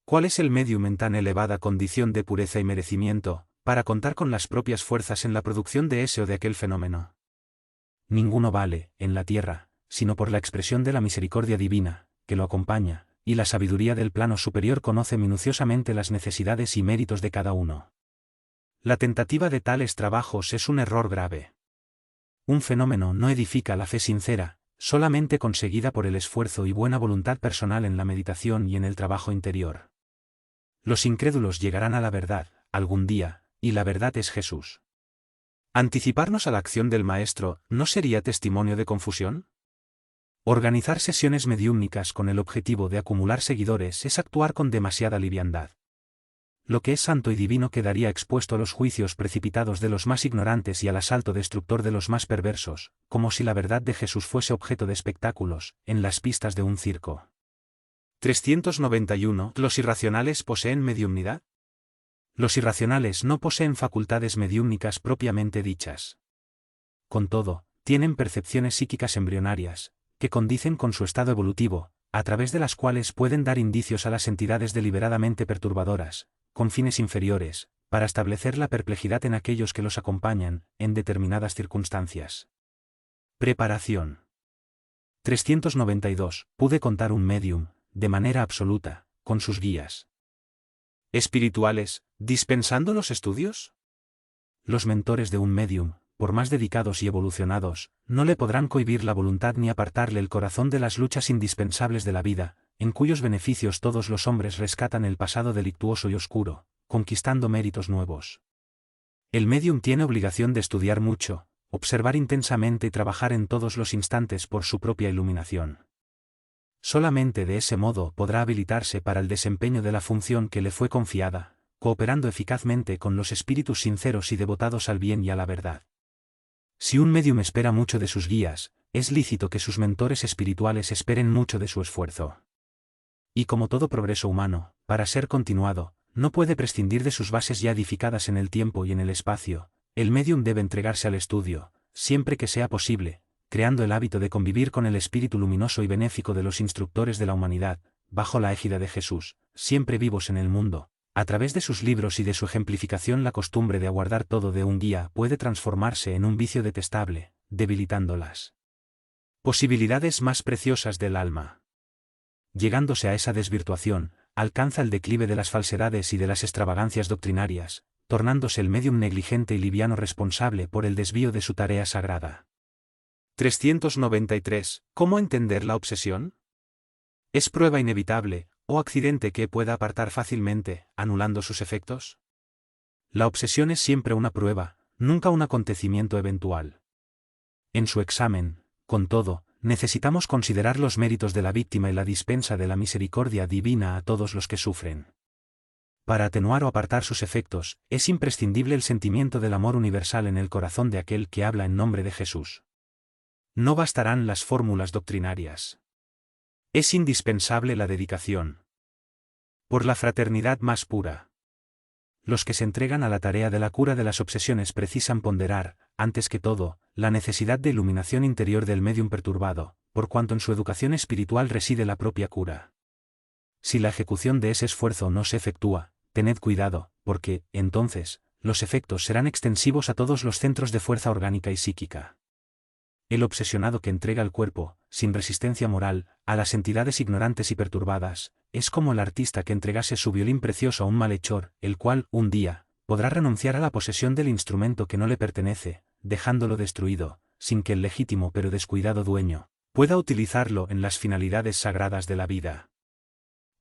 ¿Cuál es el médium en tan elevada condición de pureza y merecimiento, para contar con las propias fuerzas en la producción de ese o de aquel fenómeno? Ninguno vale, en la tierra, sino por la expresión de la misericordia divina, que lo acompaña, y la sabiduría del plano superior conoce minuciosamente las necesidades y méritos de cada uno. La tentativa de tales trabajos es un error grave. Un fenómeno no edifica la fe sincera, solamente conseguida por el esfuerzo y buena voluntad personal en la meditación y en el trabajo interior. Los incrédulos llegarán a la verdad, algún día, y la verdad es Jesús. ¿Anticiparnos a la acción del Maestro no sería testimonio de confusión? Organizar sesiones mediúmnicas con el objetivo de acumular seguidores es actuar con demasiada liviandad. Lo que es santo y divino quedaría expuesto a los juicios precipitados de los más ignorantes y al asalto destructor de los más perversos, como si la verdad de Jesús fuese objeto de espectáculos, en las pistas de un circo. 391. ¿Los irracionales poseen mediumnidad? Los irracionales no poseen facultades mediúmnicas propiamente dichas. Con todo, tienen percepciones psíquicas embrionarias, que condicen con su estado evolutivo, a través de las cuales pueden dar indicios a las entidades deliberadamente perturbadoras, con fines inferiores, para establecer la perplejidad en aquellos que los acompañan, en determinadas circunstancias. Preparación. 392. Pude contar un medium, de manera absoluta, con sus guías espirituales, dispensando los estudios. Los mentores de un medium, por más dedicados y evolucionados, no le podrán cohibir la voluntad ni apartarle el corazón de las luchas indispensables de la vida, en cuyos beneficios todos los hombres rescatan el pasado delictuoso y oscuro, conquistando méritos nuevos. El medium tiene obligación de estudiar mucho, observar intensamente y trabajar en todos los instantes por su propia iluminación. Solamente de ese modo podrá habilitarse para el desempeño de la función que le fue confiada, cooperando eficazmente con los espíritus sinceros y devotados al bien y a la verdad. Si un medium espera mucho de sus guías, es lícito que sus mentores espirituales esperen mucho de su esfuerzo. Y como todo progreso humano, para ser continuado, no puede prescindir de sus bases ya edificadas en el tiempo y en el espacio. El medium debe entregarse al estudio, siempre que sea posible, creando el hábito de convivir con el espíritu luminoso y benéfico de los instructores de la humanidad, bajo la égida de Jesús, siempre vivos en el mundo. A través de sus libros y de su ejemplificación, la costumbre de aguardar todo de un guía puede transformarse en un vicio detestable, debilitando las posibilidades más preciosas del alma. Llegándose a esa desvirtuación, alcanza el declive de las falsedades y de las extravagancias doctrinarias, tornándose el medium negligente y liviano responsable por el desvío de su tarea sagrada. 393. ¿Cómo entender la obsesión? ¿Es prueba inevitable, o accidente que pueda apartar fácilmente, anulando sus efectos? La obsesión es siempre una prueba, nunca un acontecimiento eventual. En su examen, con todo, necesitamos considerar los méritos de la víctima y la dispensa de la misericordia divina a todos los que sufren. Para atenuar o apartar sus efectos, es imprescindible el sentimiento del amor universal en el corazón de aquel que habla en nombre de Jesús. No bastarán las fórmulas doctrinarias. Es indispensable la dedicación. Por la fraternidad más pura. Los que se entregan a la tarea de la cura de las obsesiones precisan ponderar, antes que todo, la necesidad de iluminación interior del medium perturbado, por cuanto en su educación espiritual reside la propia cura. Si la ejecución de ese esfuerzo no se efectúa, tened cuidado, porque, entonces, los efectos serán extensivos a todos los centros de fuerza orgánica y psíquica. El obsesionado que entrega el cuerpo, sin resistencia moral, a las entidades ignorantes y perturbadas, es como el artista que entregase su violín precioso a un malhechor, el cual, un día, podrá renunciar a la posesión del instrumento que no le pertenece, dejándolo destruido, sin que el legítimo pero descuidado dueño pueda utilizarlo en las finalidades sagradas de la vida.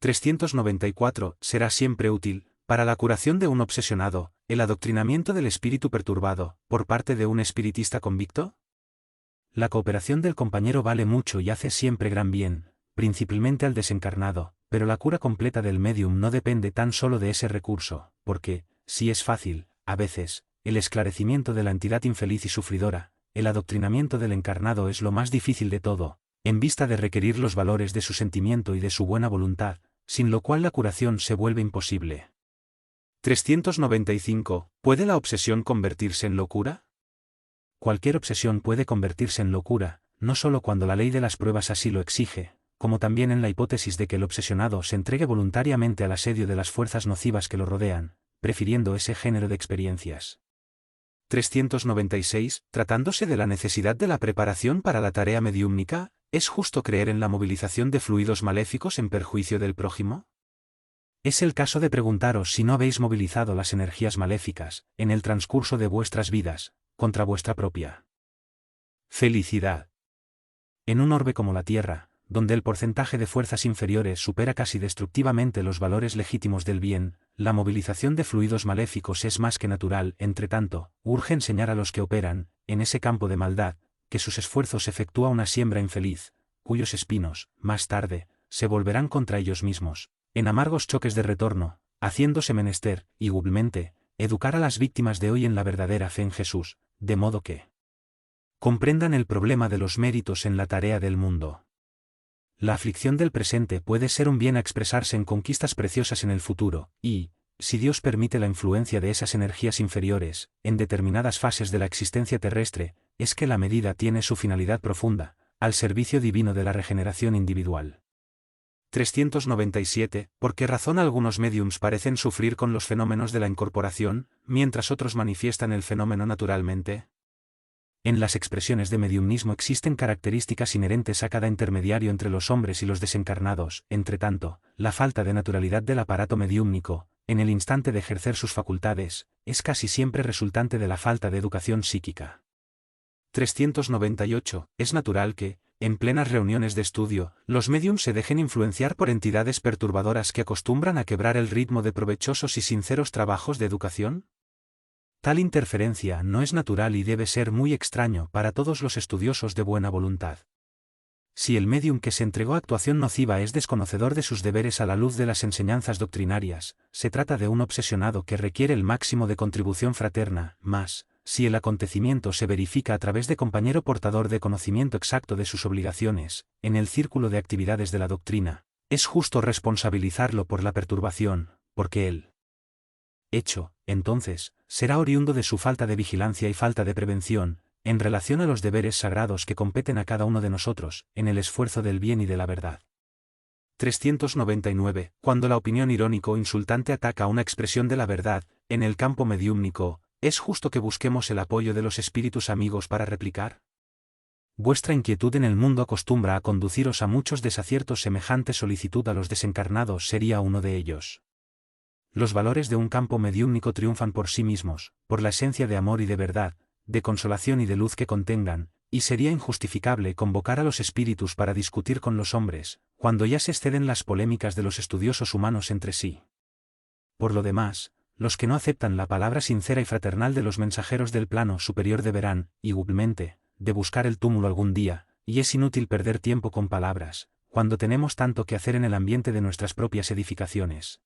394. ¿Será siempre útil, para la curación de un obsesionado, el adoctrinamiento del espíritu perturbado, por parte de un espiritista convicto? La cooperación del compañero vale mucho y hace siempre gran bien, principalmente al desencarnado, pero la cura completa del medium no depende tan solo de ese recurso, porque, si es fácil, a veces, el esclarecimiento de la entidad infeliz y sufridora, el adoctrinamiento del encarnado es lo más difícil de todo, en vista de requerir los valores de su sentimiento y de su buena voluntad, sin lo cual la curación se vuelve imposible. 395. ¿Puede la obsesión convertirse en locura? Cualquier obsesión puede convertirse en locura, no solo cuando la ley de las pruebas así lo exige, como también en la hipótesis de que el obsesionado se entregue voluntariamente al asedio de las fuerzas nocivas que lo rodean, prefiriendo ese género de experiencias. 396. Tratándose de la necesidad de la preparación para la tarea mediúmnica, ¿es justo creer en la movilización de fluidos maléficos en perjuicio del prójimo? Es el caso de preguntaros si no habéis movilizado las energías maléficas, en el transcurso de vuestras vidas, contra vuestra propia felicidad. En un orbe como la Tierra, donde el porcentaje de fuerzas inferiores supera casi destructivamente los valores legítimos del bien, la movilización de fluidos maléficos es más que natural. Entre tanto, urge enseñar a los que operan, en ese campo de maldad, que sus esfuerzos efectúa una siembra infeliz, cuyos espinos, más tarde, se volverán contra ellos mismos, en amargos choques de retorno, haciéndose menester, igualmente, educar a las víctimas de hoy en la verdadera fe en Jesús, de modo que comprendan el problema de los méritos en la tarea del mundo. La aflicción del presente puede ser un bien a expresarse en conquistas preciosas en el futuro, y, si Dios permite la influencia de esas energías inferiores, en determinadas fases de la existencia terrestre, es que la medida tiene su finalidad profunda, al servicio divino de la regeneración individual. 397. ¿Por qué razón algunos médiums parecen sufrir con los fenómenos de la incorporación, mientras otros manifiestan el fenómeno naturalmente? En las expresiones de mediumnismo existen características inherentes a cada intermediario entre los hombres y los desencarnados. Entre tanto, la falta de naturalidad del aparato mediúmnico, en el instante de ejercer sus facultades, es casi siempre resultante de la falta de educación psíquica. 398. Es natural que, en plenas reuniones de estudio, los médiums se dejen influenciar por entidades perturbadoras que acostumbran a quebrar el ritmo de provechosos y sinceros trabajos de educación. Tal interferencia no es natural y debe ser muy extraño para todos los estudiosos de buena voluntad. Si el médium que se entregó a actuación nociva es desconocedor de sus deberes a la luz de las enseñanzas doctrinarias, se trata de un obsesionado que requiere el máximo de contribución fraterna, mas, si el acontecimiento se verifica a través de compañero portador de conocimiento exacto de sus obligaciones, en el círculo de actividades de la doctrina, es justo responsabilizarlo por la perturbación, porque el hecho, entonces, será oriundo de su falta de vigilancia y falta de prevención, en relación a los deberes sagrados que competen a cada uno de nosotros, en el esfuerzo del bien y de la verdad. 399. Cuando la opinión irónico o insultante ataca una expresión de la verdad, en el campo mediúmnico, ¿es justo que busquemos el apoyo de los espíritus amigos para replicar? Vuestra inquietud en el mundo acostumbra a conduciros a muchos desaciertos. Semejante solicitud a los desencarnados sería uno de ellos. Los valores de un campo mediúmnico triunfan por sí mismos, por la esencia de amor y de verdad, de consolación y de luz que contengan, y sería injustificable convocar a los espíritus para discutir con los hombres, cuando ya se exceden las polémicas de los estudiosos humanos entre sí. Por lo demás, los que no aceptan la palabra sincera y fraternal de los mensajeros del plano superior deberán, igualmente, de buscar el túmulo algún día, y es inútil perder tiempo con palabras, cuando tenemos tanto que hacer en el ambiente de nuestras propias edificaciones.